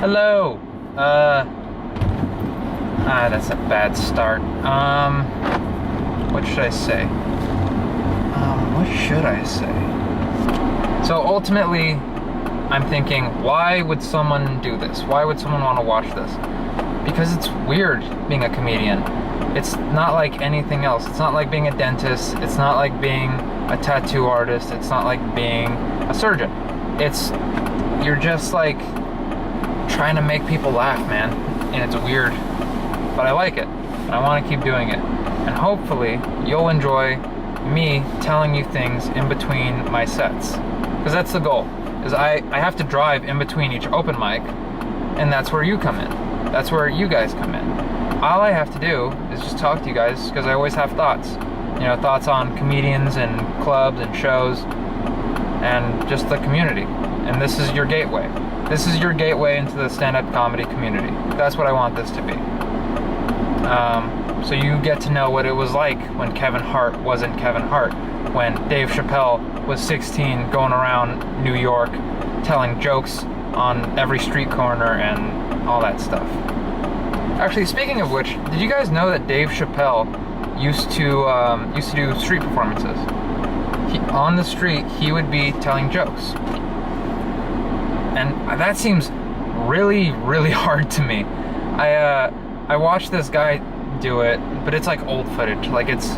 Hello. That's a bad start. What should I say? What should I say? So ultimately, I'm thinking, why would someone do this? Why would someone want to watch this? Because it's weird being a comedian. It's not like anything else. It's not like being a dentist. It's not like being a tattoo artist. It's not like being a surgeon. You're just like trying to make people laugh, man. And it's weird, but I like it. And I want to keep doing it. And hopefully you'll enjoy me telling you things in between my sets. Because that's the goal. Is I have to drive in between each open mic, and that's where you come in. That's where you guys come in. All I have to do is just talk to you guys, because I always have thoughts. You know, thoughts on comedians and clubs and shows and just the community. And this is your gateway. This is your gateway into the stand-up comedy community. That's what I want this to be. So you get to know what it was like when Kevin Hart wasn't Kevin Hart, when Dave Chappelle was 16 going around New York telling jokes on every street corner and all that stuff. Actually, speaking of which, did you guys know that Dave Chappelle used to do street performances? On the street, he would be telling jokes. And that seems really, really hard to me. I watched this guy do it, but it's like old footage. Like it's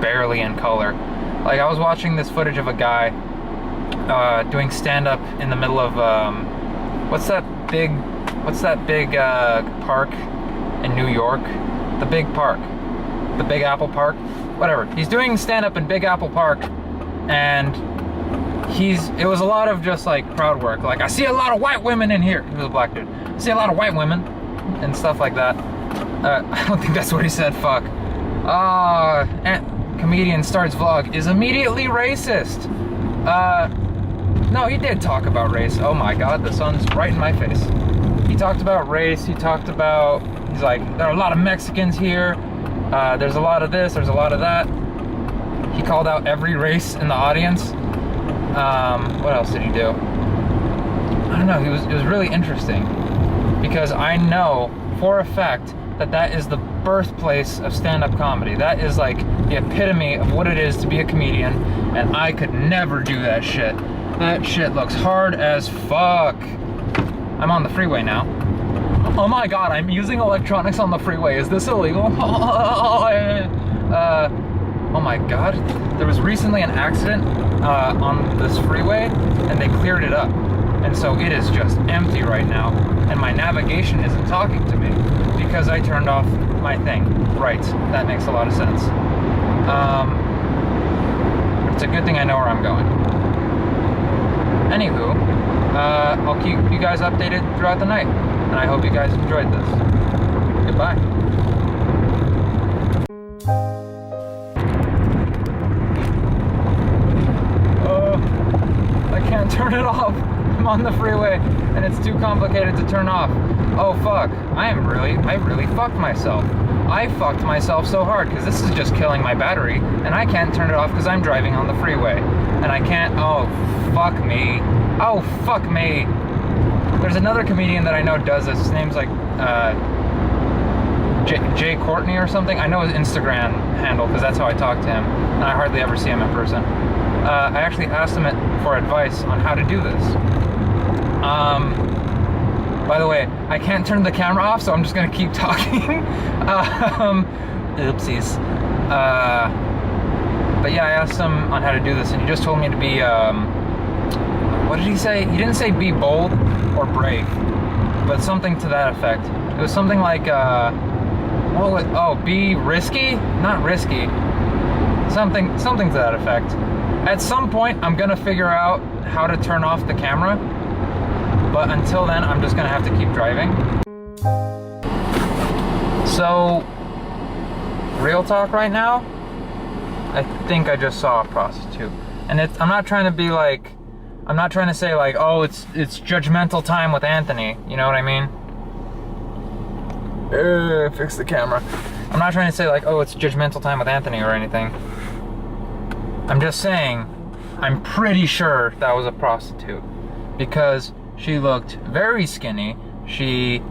barely in color. Like I was watching this footage of a guy doing stand-up in the middle of what's that big park in New York? The big park, the Big Apple Park, whatever. He's doing stand-up in Big Apple Park, and it was a lot of just like crowd work. Like, I see a lot of white women in here. He was a black dude. I see a lot of white women and stuff like that. I don't think that's what he said. Fuck. Comedian starts vlog is immediately racist. No, he did talk about race. Oh my god, the sun's right in my face. He talked about race. He's like, there are a lot of Mexicans here. There's a lot of this, there's a lot of that. He called out every race in the audience. What else did he do? I don't know, it was really interesting. Because I know for a fact that is the birthplace of stand-up comedy. That is like the epitome of what it is to be a comedian, and I could never do that shit. That shit looks hard as fuck. I'm on the freeway now. Oh my god, I'm using electronics on the freeway. Is this illegal? Oh my god. There was recently an accident on this freeway, and they cleared it up. And so it is just empty right now, and my navigation isn't talking to me because I turned off my thing. Right, that makes a lot of sense. It's a good thing I know where I'm going. Anywho, I'll keep you guys updated throughout the night, and I hope you guys enjoyed this. Goodbye. I can't turn it off. I'm on the freeway, and it's too complicated to turn off. Oh fuck, I really fucked myself. I fucked myself so hard, because this is just killing my battery, and I can't turn it off because I'm driving on the freeway. And I can't, oh fuck me. Oh fuck me. There's another comedian that I know does this. His name's like, Jay Courtney or something. I know his Instagram handle, because that's how I talk to him, and I hardly ever see him in person. I actually asked him for advice on how to do this. By the way, I can't turn the camera off, so I'm just gonna keep talking. Oopsies. But yeah, I asked him on how to do this, and he just told me to be, what did he say? He didn't say be bold or brave, but something to that effect. It was something like, be risky? Not risky. Something to that effect. At some point, I'm gonna figure out how to turn off the camera, but until then, I'm just gonna have to keep driving. So, real talk right now, I think I just saw a prostitute. And I'm not trying to be like, I'm not trying to say like, oh, it's judgmental time with Anthony, you know what I mean? Fix the camera. I'm not trying to say like, oh, it's judgmental time with Anthony or anything. I'm just saying, I'm pretty sure that was a prostitute, because she looked very skinny, She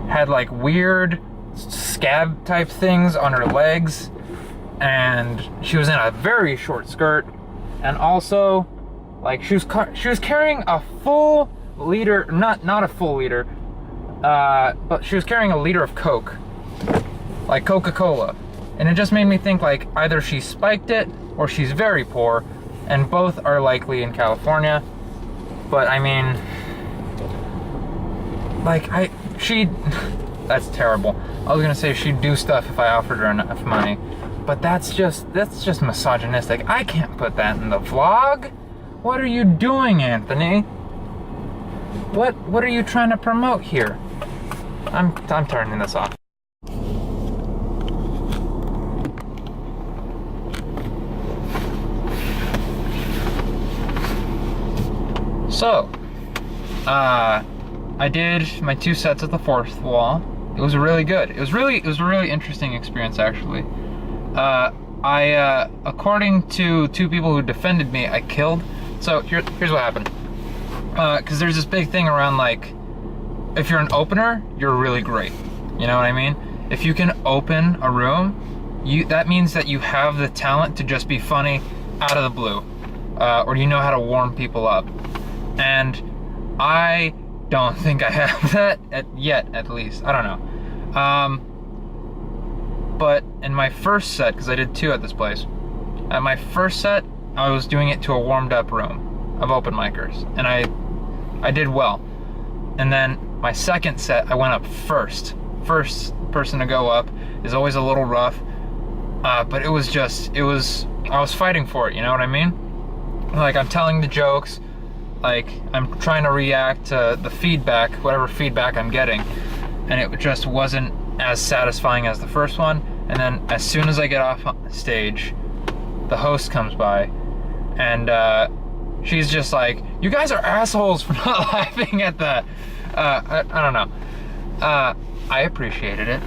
had like weird scab type things on her legs, and she was in a very short skirt, and also like she was carrying a full liter, not a full liter, but she was carrying a liter of Coke, like Coca-Cola, and it just made me think like either she spiked it or she's very poor, and both are likely in California. But I mean, like that's terrible. I was gonna say she'd do stuff if I offered her enough money, but that's just misogynistic. I can't put that in the vlog. What are you doing, Anthony? What are you trying to promote here? I'm turning this off. So, I did my 2 sets at the fourth wall. It was really good. It was a really interesting experience, actually. According to 2 people who defended me, I killed. So here's what happened. Because there's this big thing around, like, if you're an opener, you're really great. You know what I mean? If you can open a room, that means that you have the talent to just be funny out of the blue, or you know how to warm people up. And I don't think I have that yet, at least. I don't know. But in my first set, because I did 2 at this place, at my first set, I was doing it to a warmed up room of open micers, and I did well. And then my second set, I went up first. First person to go up is always a little rough, but I was fighting for it, you know what I mean? Like, I'm telling the jokes, like, I'm trying to react to the feedback, whatever feedback I'm getting, and it just wasn't as satisfying as the first one. And then as soon as I get off stage, the host comes by, and she's just like, "You guys are assholes for not laughing at that." I don't know. I appreciated it.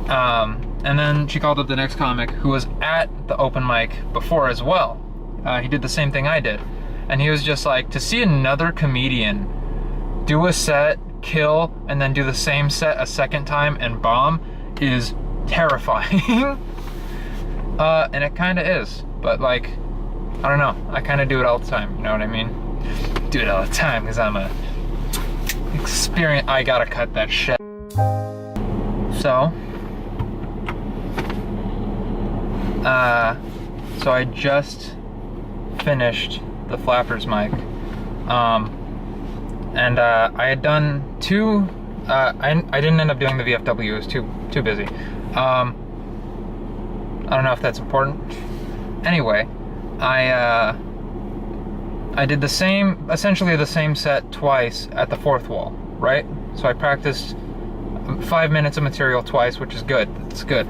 And then she called up the next comic who was at the open mic before as well. He did the same thing I did. And he was just like, to see another comedian do a set, kill, and then do the same set a second time and bomb is terrifying. And it kind of is. But like, I don't know. I kind of do it all the time. You know what I mean? Do it all the time because I'm a experience. I gotta cut that shit. So I just finished the Flappers mic, and I had done 2. I didn't end up doing the VFW. It was too busy. I don't know if that's important. Anyway, I did essentially the same set twice at the fourth wall, right? So I practiced 5 minutes of material twice, which is good. It's good.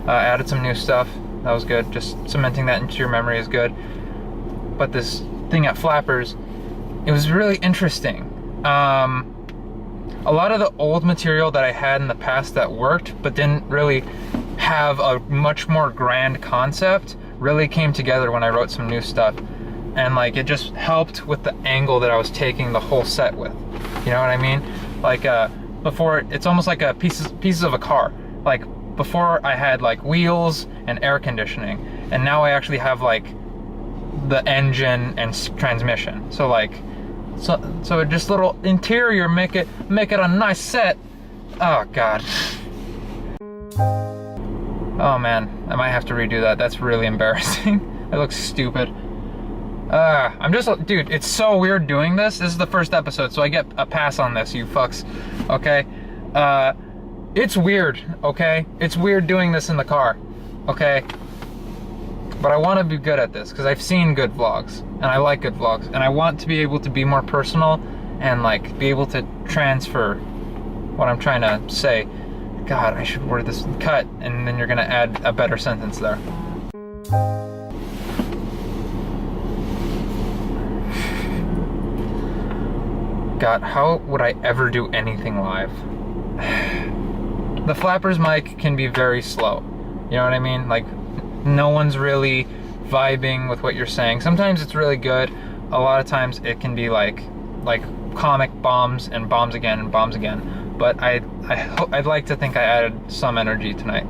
Added some new stuff. That was good. Just cementing that into your memory is good. But this thing at Flappers, it was really interesting. A lot of the old material that I had in the past that worked, but didn't really have a much more grand concept, really came together when I wrote some new stuff. And like, it just helped with the angle that I was taking the whole set with. You know what I mean? Like, before, it's almost like a pieces of a car. Like, before I had like wheels and air conditioning, and now I actually have like the engine and transmission. So like, so just little interior, make it a nice set. Oh God. Oh man, I might have to redo that. That's really embarrassing. It looks stupid. I'm just, dude, it's so weird doing this. This is the first episode, so I get a pass on this, you fucks. Okay? It's weird, okay? It's weird doing this in the car, okay? But I want to be good at this, because I've seen good vlogs, and I like good vlogs, and I want to be able to be more personal, and like, be able to transfer what I'm trying to say. God, I should word this, cut, and then you're gonna add a better sentence there. God, how would I ever do anything live? The Flappers mic can be very slow. You know what I mean? Like, no one's really vibing with what you're saying. Sometimes it's really good. A lot of times it can be like comic bombs and bombs again and bombs again. but I'd like to think I added some energy tonight.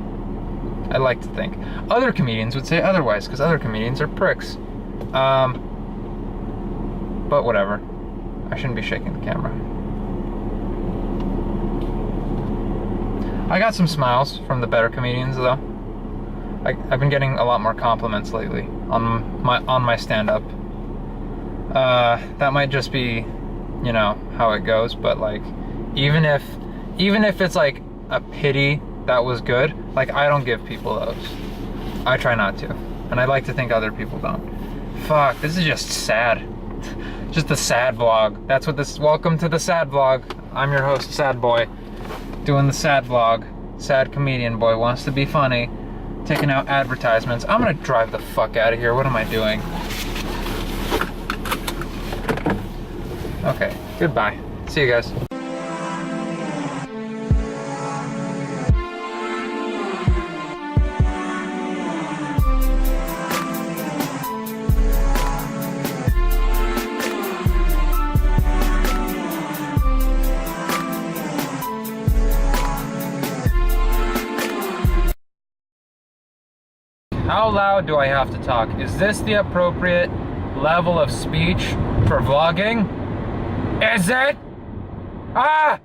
I'd like to think. Other comedians would say otherwise, because other comedians are pricks. But whatever. I shouldn't be shaking the camera. I got some smiles from the better comedians though. I've been getting a lot more compliments lately on my stand-up. That might just be, you know, how it goes, but like, even if it's like a pity that was good, like, I don't give people those. I try not to, and I'd like to think other people don't. Fuck, this is just sad. Just a sad vlog. That's what this is. Welcome to the sad vlog. I'm your host, Sad Boy, doing the sad vlog. Sad comedian boy wants to be funny, taking out advertisements. I'm gonna drive the fuck out of here. What am I doing? Okay, goodbye. See you guys. How loud do I have to talk? Is this the appropriate level of speech for vlogging? Is it? Ah!